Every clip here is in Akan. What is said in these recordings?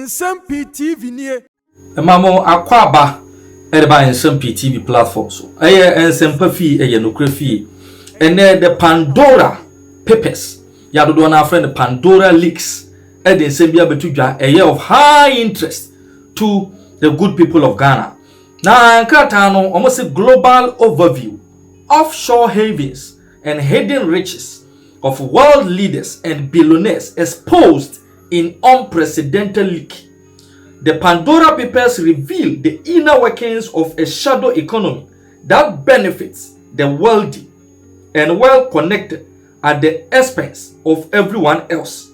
Nsem-Pii TV nie. Mamo akwaba by Nsem-Pii TV platform so. Nsem-Pii eye nokrafi. Ene the Pandora papers. Ya do na friend the Pandora leaks. The Nsem-Pii betudwa a year of high interest to the good people of Ghana. Na krata no almost a global overview offshore havens and hidden riches of world leaders and billionaires exposed in unprecedented leak. The Pandora papers reveal the inner workings of a shadow economy that benefits the wealthy and well-connected at the expense of everyone else.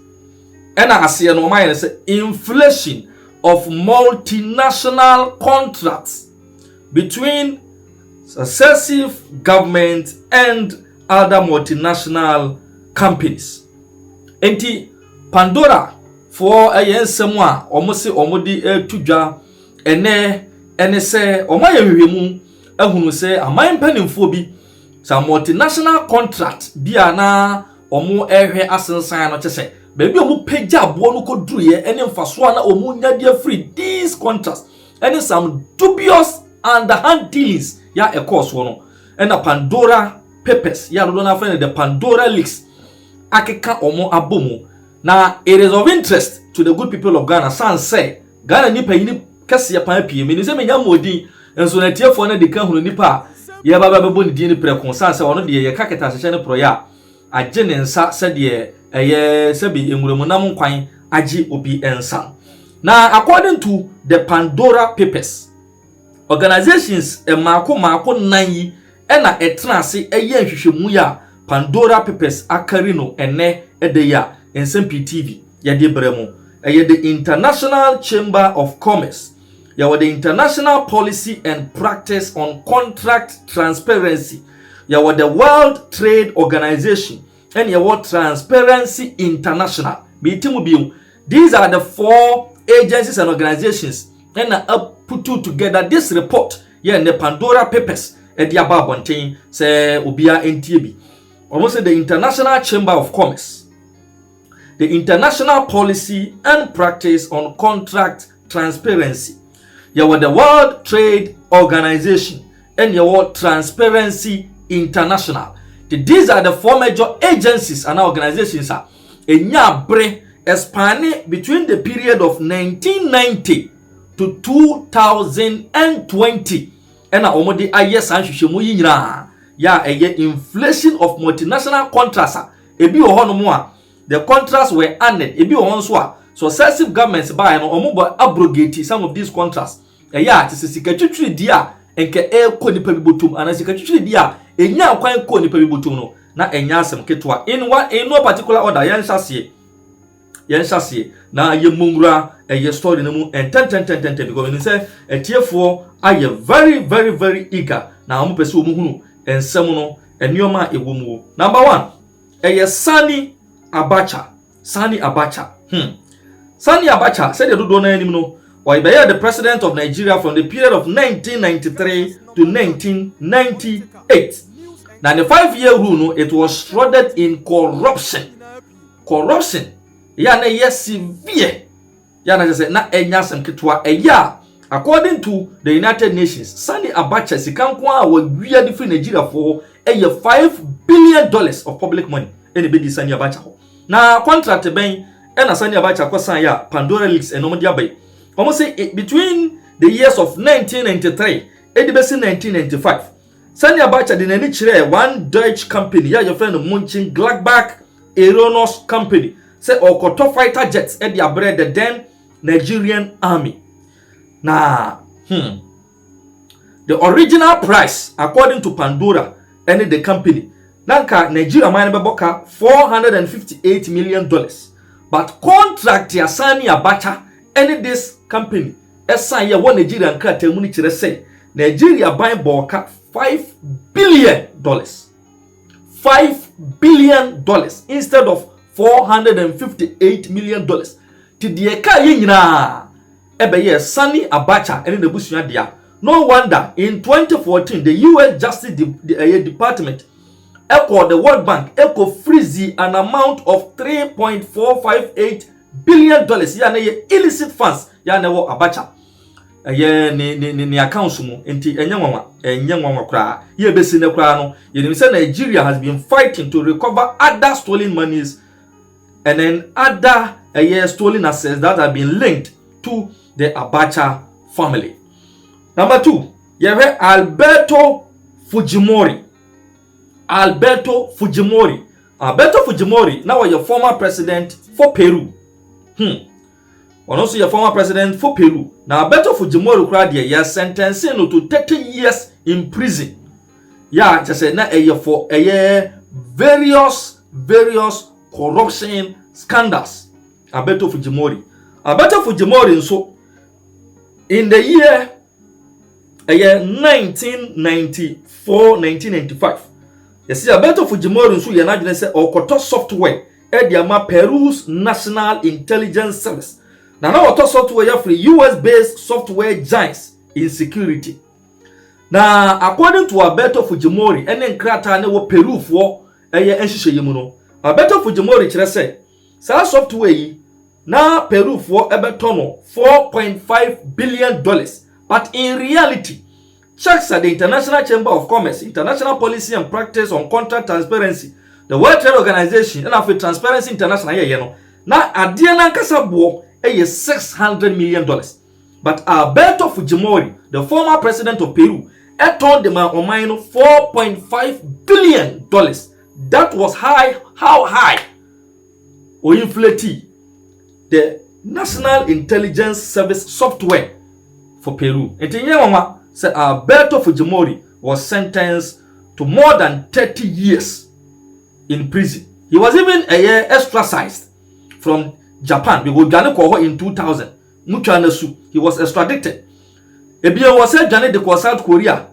And I see inflation of multinational contracts between successive governments and other multinational companies. Enti Pandora for a yen-semwa almost omodi tudwa ene se omaye hwehwemu ehunu se aman panimfo bi sa multinational contract bia na omo ehwe asensan no chese bebi omo pagya abo no koduye ene mfaso na omo nyade free these contracts ene some dubious underhand dealings ya course no ena Pandora papers ya do na friend the Pandora leaks akeka omo abomu. Now, it is of interest to the good people of Ghana. San say, Ghana nipa yini kesi ya pampi. Meni se menya modi. Enso na tie fo na de kan hunu nipa. Ya baba bebo ni di ni preko. San say ono de ye kaketa hyehyɛ ne proya. Agye ne nsa se de eye se bi enwuremu nam kwan agye obi ensa. Now, according to the Pandora papers, organizations mako nan yi na etena se eye nhwehwemu ya Pandora papers akari no ene ede ya Nsem-Pii TV yade bremu the International Chamber of Commerce the International Policy and Practice on Contract Transparency the World Trade Organization and Transparency International. These are the four agencies and organizations and put together this report in the Pandora papers at the ababontain say ubia NTB. Almost the International Chamber of Commerce, the International Policy and Practice on Contract Transparency, the World Trade Organization, and the Transparency International. These are the four major agencies and organizations spanning between the period of 1990 to 2020. And omodi ayes anhwehwemu yinyira ya inflation of multinational contracts ebi ohonomo the contracts were ended ebi ohonso successive governments by no omobo abrogate some of these contracts tisika twitwiri dia enke nipa bibotum ana sika twitwiri dia enya kwan ko nipa bibotum no na enya asem ketwa in no particular order yenhyase na yemungura story no mu enten because when say etiefo aye very eager na omo pese omo hunu ensem no enioma ewomu. Number 1 Sani Abacha. Sani Abacha said the do na anim no or the president of Nigeria from the period of 1993 to 1998. Now the 5-year rule no, it was shrouded in corruption ya na severe ya na say na enyasem ketwa according to the United Nations. Sani Abacha sikankwa a wawia di free Nigeria for $5 billion of public money ene be di Sani Abacha ho. Na contract ben ena Sani Abacha kwasan ya Pandora leaks eno mo abai. Almost say between the years of 1993 and 1995. Sani Abacha di nani chire one Dutch company ya your friend Munchen Gladbach Aeronos company say okoto fighter jets e dia bread the then Nigerian army. Now, the original price according to Pandora and the company nanka Nigeria mine beboka $458 million, but contract ya Sani Abacha and this company esan ya one Nigerian krata mu ni kire say Nigeria buy boka $5 billion instead of $458 million. Ti de ka yinyina ebeye Sani Abacha and the busunya dia. No wonder in 2014 the US Justice Department echo the World Bank echo freeze an amount of $3.458 billion ya na ye illicit funds ya na wo Abacha ni accounts mu enti enyanwanwa kra ye besi ne kra no ye nim say Nigeria has been fighting to recover other stolen monies and then other stolen assets that have been linked to the Abacha family. Number 2, you have Alberto Fujimori. Alberto Fujimori now your former president for Peru. Also your former president for Peru. Now Alberto Fujimori crowd here sentenced to 30 years in prison. Yeah, just say na for various corruption scandals. Alberto Fujimori so in the year 1995. You see, Alberto Fujimori so you na say okoto software ediama Peru's National Intelligence Service. Now okoto software free US-based software giants in security. Now according to Alberto Fujimori, ene nkrata ne wo Peru for enhihye mu no. Alberto Fujimori kire say sa software yi na Peru for ebetono $4.5 billion, but in reality checks at the International Chamber of Commerce, International Policy and Practice on Contract Transparency, the World Trade Organization, and after Transparency International, now Adiana Kasabo $600 million. But Alberto Fujimori, the former president of Peru, turned them on $4.5 billion. That was high. How high? Or inflate the National Intelligence Service software for Peru. And said Alberto Fujimori was sentenced to more than 30 years in prison. He was even extradited from Japan. We go in 2000. He was extradited. Ebia was sent to South Korea.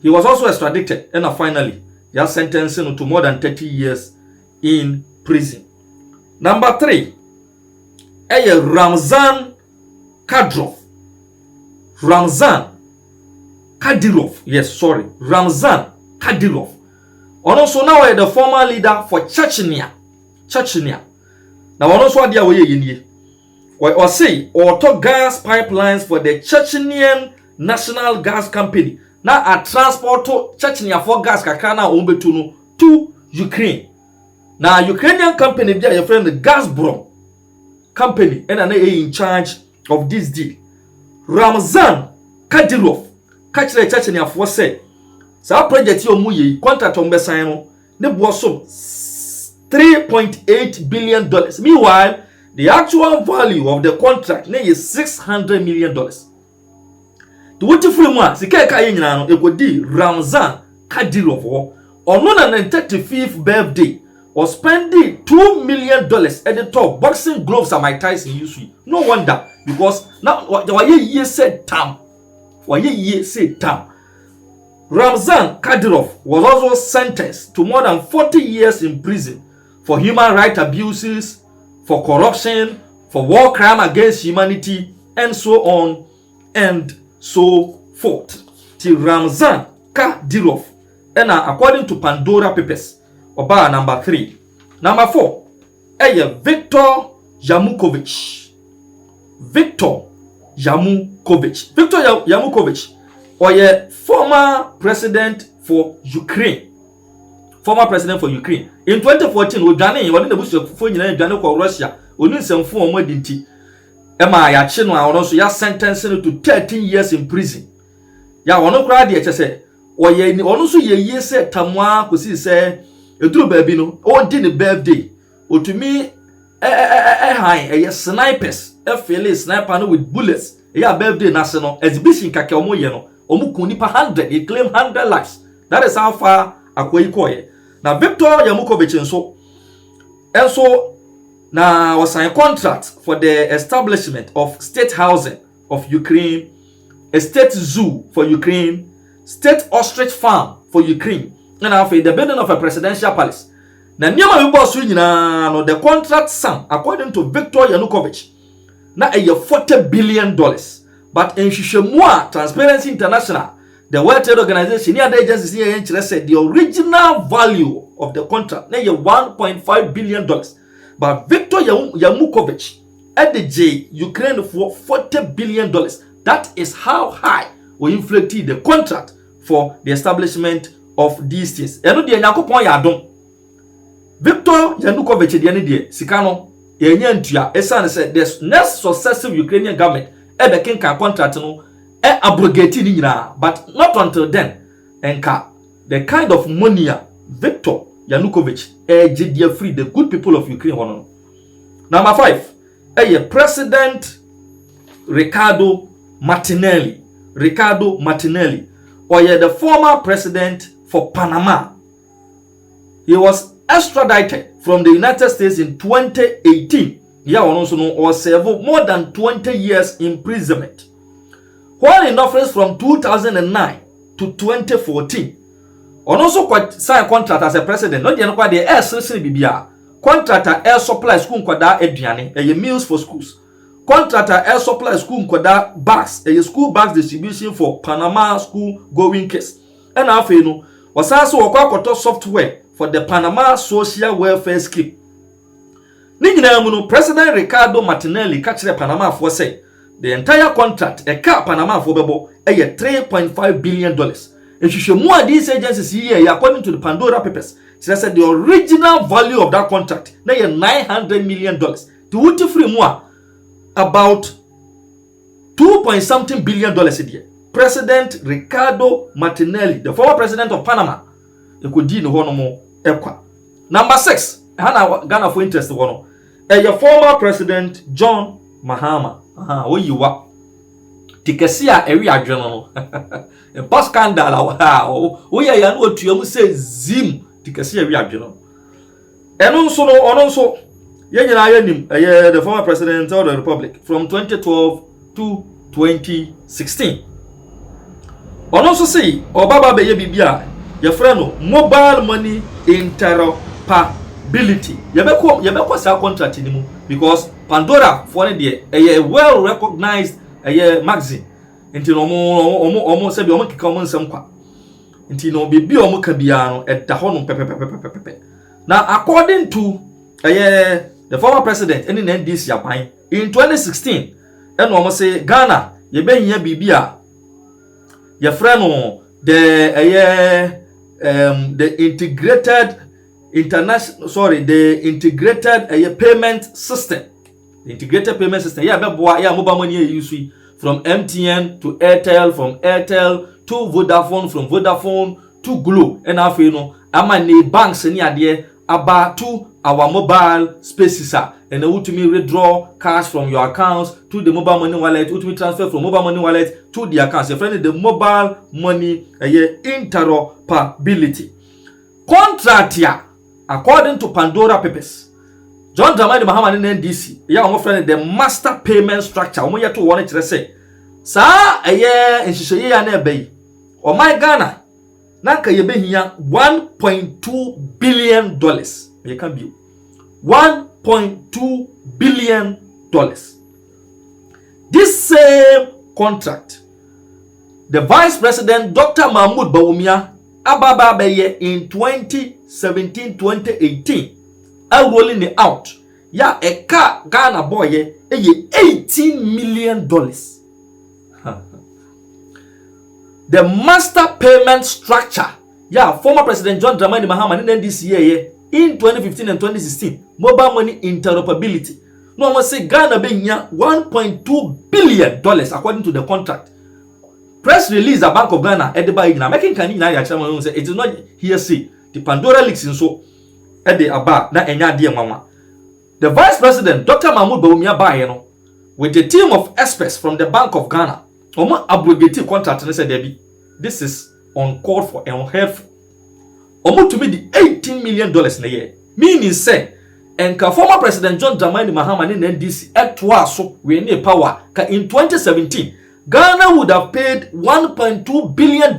He was also extradited. And finally, he was sentenced to more than 30 years in prison. Number 3, Ramzan Kadyrov. Ramzan Kadyrov. Also now the former leader for Chechnya. Now also dia we yenie. We say auto gas pipelines for the Chechnyan National Gas Company. Now a transport to Chechnya for gas kakana ombetu to Ukraine. Now Ukrainian company be your friend the Gazprom company and in charge of this deal. Ramzan Kadyrov catch the Chechnya for say sa project yo mu yi contract on besan no ne bo so $3.8 billion. Meanwhile, the actual value of the contract is $600 million. The what you free one sika ka yin na no e go di Ramzan Kadyrov on 135th birthday was spending $2 million at the top boxing gloves and Mike Tyson usually. No wonder, because now why ye said tam. Ramzan Kadyrov was also sentenced to more than 40 years in prison for human rights abuses, for corruption, for war crime against humanity, and so on and so forth. Till Ramzan Kadyrov, and according to Pandora papers, Oba number 3. Number 4, Victor Yanukovych. Victor Yanukovych, or a former president for Ukraine. In 2014, Ojane, one of the bush of Russia, Nsem-Pii dinti. Emma ya chinwa also ya sentenced to 13 years in prison. Ya ono kra de say, oye ni ono so ye say tamwa kosi say eduru baabi no o di ne birthday otumi snipers fele sniper no with bullets ya birthday na se no exhibition kake omo ye no omo kun nipa 100, he claim 100 lives. That is how far akoyi koye. Now Victor Yanukovych also now was signed a contract for the establishment of state housing of Ukraine, a state zoo for Ukraine, state ostrich farm for Ukraine, and after the building of a presidential palace. Now, the contract sum, according to Victor Yanukovych, now $40 billion. But in Shishemua, Transparency International, the World Trade Organization, the agencies here said the original value of the contract now $1.5 billion. But Victor Yanukovych at the J Ukraine for $40 billion. That is how high we inflated the contract for the establishment of these things. Eno de Yakopon Yadon. Victor Yanukovych de Sikano, Yantua, Esan said the next successive Ukrainian government king can contract no abrogated but not until then. Enka the kind of money Victor Yanukovych free the good people of Ukraine. Number 5, President Ricardo Martinelli. Or the former president for Panama. He was extradited from the United States in 2018. Or served more than 20 years imprisonment. While in office from 2009 to 2014. Also signed contract as a president. Not the air service BBR. Contractor air supply school kwada eduane meals for schools. Contractor air supply school kwada bags school bags distribution for Panama school going kids. And after no was also wakwakoto software for the Panama social welfare scheme. Ninjina President Ricardo Martinelli catch the Panama for say the entire contract Panama for bebo $3.5 billion. If you show more of these agencies here, according to the Pandora papers, she said the original value of that contract now $900 million. To what free more about $2.something billion a year. President Ricardo Martinelli, the former president of Panama, Number 6, Ghana for interest one. Your former president John Mahama. Where you are? Tikesia area journal. A bus scandal. We are what you say Zim. Tikesia area journal. And also, the former president of the Republic from 2012 to 2016. And also say, Obaba Beye Bibia, your friend, mobile money interoperability. Yabeko sa contract anymore because Pandora for the a well recognized magazine. Until almost said you common some qua. Until no be omo kabiano at the honum pepe. Now, according to the former president in NDC in 2016, and almost say Ghana, ye ben ye bibia, your friend the integrated payment system. The integrated payment system. Mobile money use from MTN to Airtel, from Airtel to Vodafone, from Vodafone to Glo. And after amani banks any idea about to our mobile spaces and ultimately withdraw cash from your accounts to the mobile money wallet, ultimately transfer from mobile money wallet to the accounts. Your friend, the mobile money interoperability contract here, according to Pandora papers. John Dramani Mahama in NDC, the master payment structure. Omo to one to say, sa in Shishoye ne bay. O my Ghana, nanka ye be here $1.2 billion. You can be $1.2 billion. This same contract, the Vice President Dr. Mahmoud Bawumia Ababa Beye in 2017-2018. Rolling it out. Ya a car Ghana boy $18 million. The master payment structure. Ya former President John Dramani Mahama in NDC in 2015 and 2016. Mobile money interoperability. No one say Ghana being $1.2 billion according to the contract. Press release the Bank of Ghana at the buy now. Making can say it is not hearsay. The Pandora leaks in so. The Vice President Dr. Mahmoud Bawumia Bayeno with a team of experts from the Bank of Ghana abrogated contract and said this is uncalled for and unheard for. To me the $18 million in a year. Meaning say and former President John Dramani Mahama in NDC at so we need power in 2017 Ghana would have paid $1.2 billion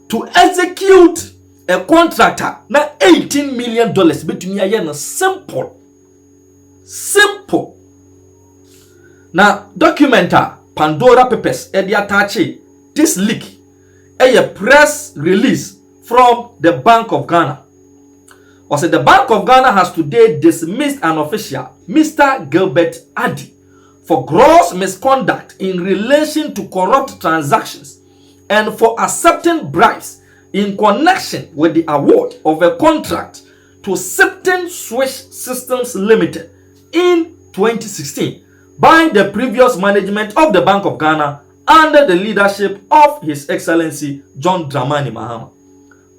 to execute a contractor na $18 million between a simple na documenter Pandora papers e dey attach this leak a press release from the Bank of Ghana Also, the Bank of Ghana has today dismissed an official, Mr. Gilbert Addy, for gross misconduct in relation to corrupt transactions and for accepting bribes in connection with the award of a contract to Sipton Swiss Systems Limited in 2016 by the previous management of the Bank of Ghana under the leadership of His Excellency John Dramani Mahama.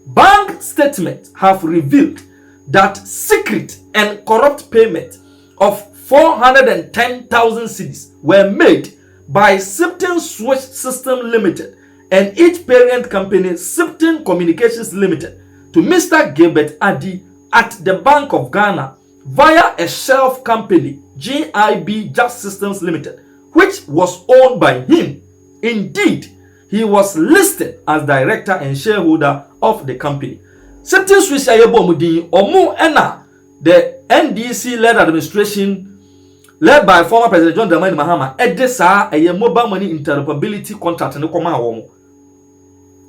Bank statements have revealed that secret and corrupt payment of 410,000 cedis were made by Sipton Swiss System Limited and its parent company Sipton Communications Limited to Mr. Gilbert Addy at the Bank of Ghana via a shelf company, GIB Just Systems Limited, which was owned by him. Indeed, he was listed as director and shareholder of the company. Sipton Swiss Ayebomudi Omu Ena, the NDC led administration led by former President John Dramani Mahama, edesa a mobile money interoperability contract no koma womo.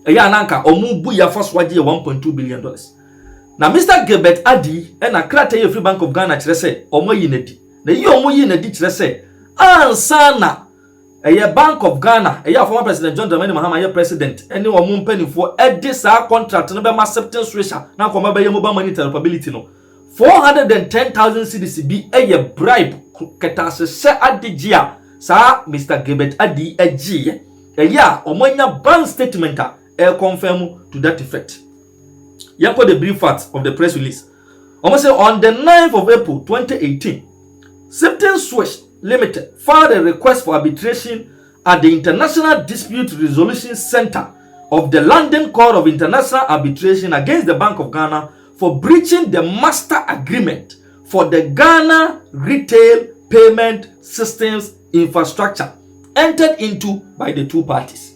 Eya nanka omu bu ya first waje $1.2 billion. Na Mr. Gilbert Addy ena krata ye Free Bank of Ghana kire se omo yi nedi. Na yi omo yi nedi kire se ansa na eye Bank of Ghana eya former President John Dramani Mahama ye president ene omo mpanifo edesa contract no be ma Sipton Swiss na koma be ye mobile money interoperability no 410,000 cedis bi eye bribe ketase se adigea sa Mr. Gilbert Addy egie eya omonya bank statement confirm to that effect. Yako the brief facts of the press release. Almost say on the 9th of April 2018, Sipton Swiss Limited filed a request for arbitration at the International Dispute Resolution Center of the London Court of International Arbitration against the Bank of Ghana for breaching the master agreement for the Ghana Retail Payment Systems Infrastructure entered into by the two parties.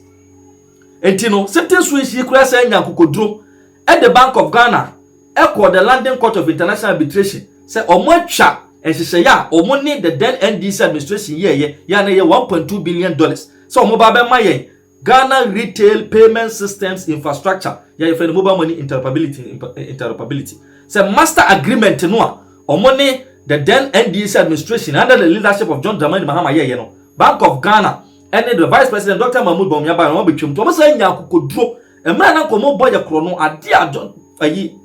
Entino, Sipton Swiss Yikrasa Nyankukodro at the Bank of Ghana, echo the London Court of International Arbitration, say Omocha and she say ya Omoni the then NDC administration ya na $1.2 billion. So Mobabe Maye Ghana Retail Payment Systems Infrastructure ya the mobile money interoperability. Say master agreement no Omoni the then NDC administration under the leadership of John Dramani Mahama ye no Bank of Ghana and the Vice President Dr. Mahmoud Bawumia ba no betwem to say Nyankukodro e man na komo boy kro no ade John ayi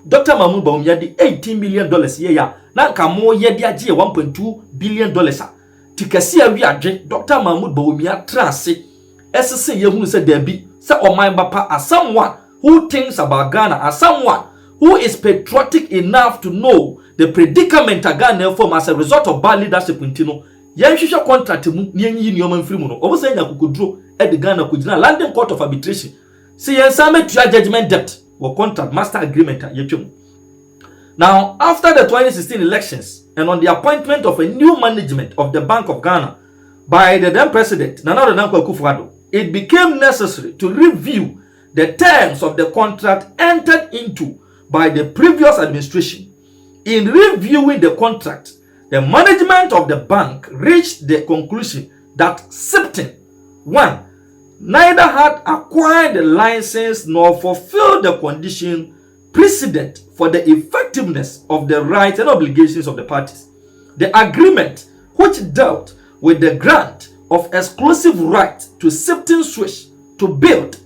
Dr. Mahmoud Bawumia di $18 million ye ya na nka mo ye di age $1.2 billion tikasi awi adwe Dr. Mahmoud Bawumia trase esese ye hunu se dabi se oman bapa as someone who thinks about Ghana, as someone who is patriotic enough to know the predicament Ghana form as a result of bad leadership intino yan hwehwe contract mu ni anyi nioma mfiri mu no obo se Nyankukodro e de Ghana kugina London Court of Arbitration se yan same tua judgment debt or contract master agreement yetwem. Now, after the 2016 elections and on the appointment of a new management of the Bank of Ghana by the then president Nana Akufo-Addo, it became necessary to review the terms of the contract entered into by the previous administration. In reviewing the contract, the management of the bank reached the conclusion that Sipton, 1, neither had acquired the license nor fulfilled the condition precedent for the effectiveness of the rights and obligations of the parties. The agreement, which dealt with the grant of exclusive right to Sipton Swiss to build,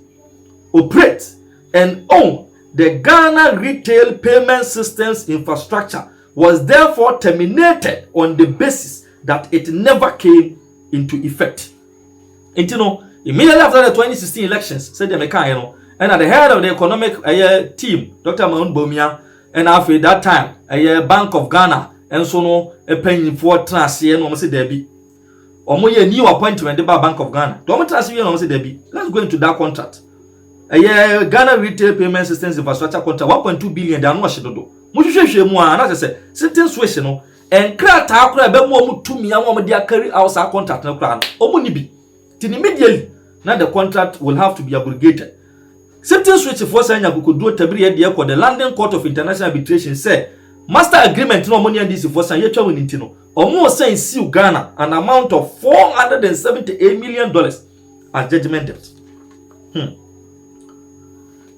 operate, and own the Ghana Retail Payment Systems Infrastructure, was therefore terminated on the basis that it never came into effect. And immediately after the 2016 elections, said the Mekano, and at the head of the economic team, Dr. Mahmoud Bawumia, and after that time, a Bank of Ghana, and so no a penny for transfer, and almost Debbie. Or more new appointment by Bank of Ghana. Don't transfer, and almost Debbie. Let's go into that contract. A Ghana Retail Payment Systems Infrastructure contract, $1.2 billion. Down what she do. Mushu more, and as I said, Sipton Swiss, and Krata Akra Bemo to me, I want to carry out our contract no crown. Omunibi. Till immediately, now the contract will have to be abrogated. Sipton Swiss for Nyankukodro tabiri e de the London Court of International Arbitration say master agreement no money and this for San Yetwa winintino. Omo say sue Ghana an amount of $478 million as judgment debt.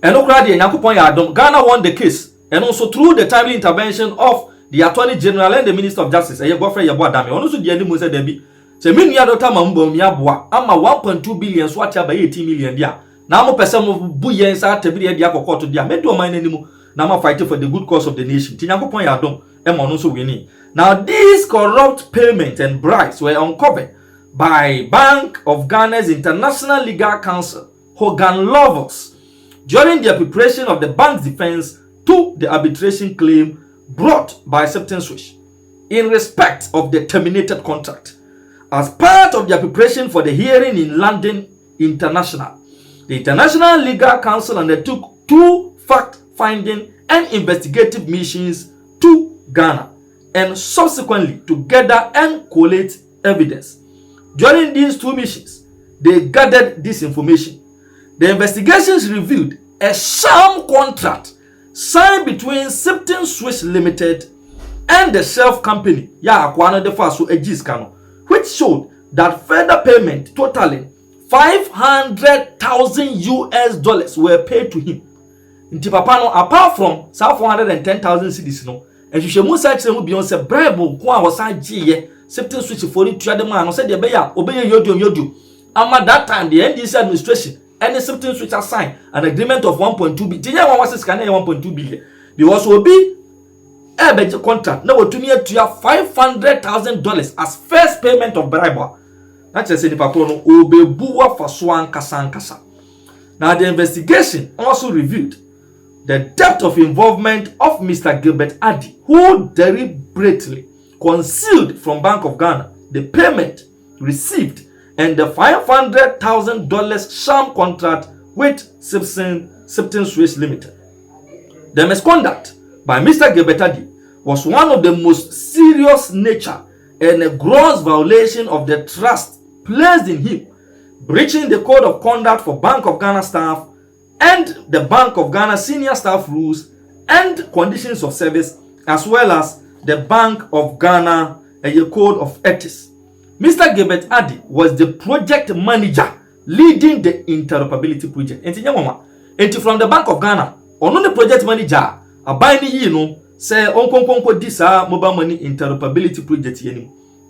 And Okradi Nyankopon ya Ghana won the case and also through the timely intervention of the Attorney General and the Minister of Justice, a boyfriend Yabwadame, also the enemy said Debbie. So, mean ya Dr. Mambo Miabwa, ama 1.2 billion, swat ya by 80 million dia. Now, mo person of Buyen sa Tebri dia ko to dia. Me do mind anymore. Now, I'm fighting for the good cause of the nation. Tinyanko point ya don, ema no so winning. Now, these corrupt payments and bribes were uncovered by Bank of Ghana's International Legal Counsel, Hogan Lovers, during the preparation of the bank's defense to the arbitration claim brought by Acceptance Switch in respect of the terminated contract. As part of their preparation for the hearing in London International, the International Legal Counsel undertook 2 fact-finding and investigative missions to Ghana and subsequently to gather and collate evidence. During these 2 missions, they gathered this information. The investigations revealed a sham contract signed between Acceptance Switch Limited and the Shelf Company, which showed that further payment totaling $500,000 were paid to him. Apart from 410,000 cedis, and she must say beyond a bribe was Acceptance Switch for it to the man said the Beya obey yodu. At that time, the NDC administration and the Acceptance Switch signed an agreement of 1.2 billion. Tinya was scanning 1.2 billion. There was will be a better contract. Now to me to $500,000 as first payment of bribe. That's just the papono obebuwa for swan kasan. Now the investigation also revealed the depth of involvement of Mr. Gilbert Addy, who deliberately concealed from Bank of Ghana the payment received and the $500,000 sham contract with Acceptance Switch Limited. The misconduct by Mr. Gilbert Addy was one of the most serious nature and a gross violation of the trust placed in him, breaching the code of conduct for Bank of Ghana staff and the Bank of Ghana senior staff rules and conditions of service, as well as the Bank of Ghana code of ethics. Mr. Gilbert Addy was the project manager leading the interoperability project. And from the Bank of Ghana, on the project manager, a binding say on this mobile money interoperability project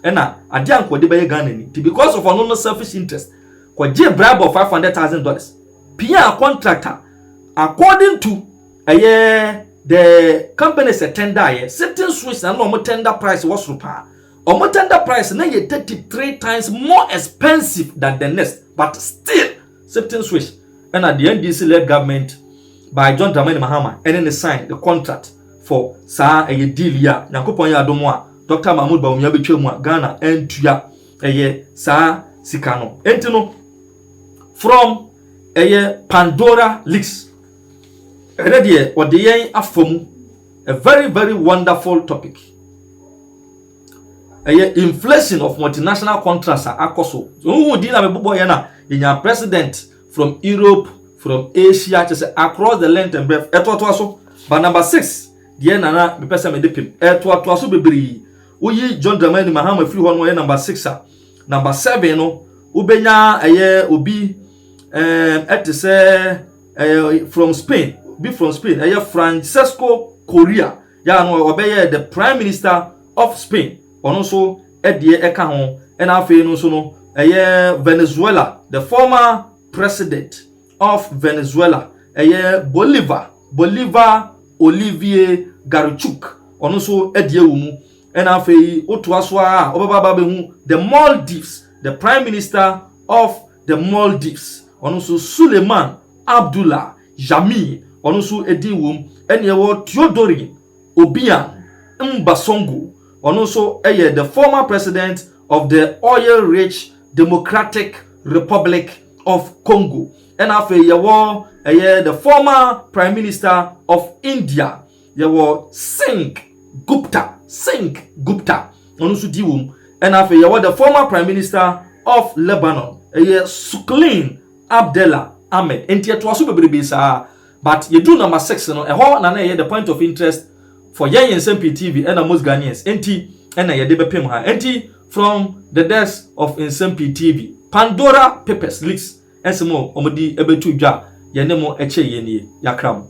and I didn't call the Ghana because of an selfish interest. Kwa bribe of $500,000. PR contractor, according to the company's tender, Acceptance Switch and normal tender price was super. Our tender price now 33 times more expensive than the next, but still Acceptance Switch and at the NDC led government by John Dramani Mahama and then they signed the contract for sa a deal ya Yankopon ya domwa Dr. Mahmoud Bawumia betwemu Ghana and tuya sa sikano entino from Pandora leaks. Ready or the afom a very wonderful topic. Inflation of multinational contracts are akoso. Who deal with bobo yana in your president from Europe, from Asia, just across the length and breadth. But number 6, the nana me pesa me depim. Etwaso bebri. Uyi John Dramani Mahama free one number 6. Number 7 no ubenya obi from Spain. Be from Spain. Francesco Correa. Ya no obeye the Prime Minister of Spain. Also edie eka ho and afi no so no Venezuela, the former president of Venezuela, Bolivar Olivier Garuchuk, also edie wumu and afi otuaswa obaba hu the Maldives, the Prime Minister of the Maldives, also Suleiman Abdullah Jamil, also edie wum and yewo Theodore Obiang Mbasongo, also the former president of the oil-rich Democratic Republic of Congo, and after the former Prime Minister of India, Singh Gupta, also diwum, and after the former Prime Minister of Lebanon, Suklin Abdullah Ahmed. And yet was super but you do number 6, no, the point of interest for Nsem-Pii TV and most Ghanaians. And from the desk of Nsem-Pii TV, Pandora papers leaks and some more omodi ebe tuja yanemo eche yeni yakram.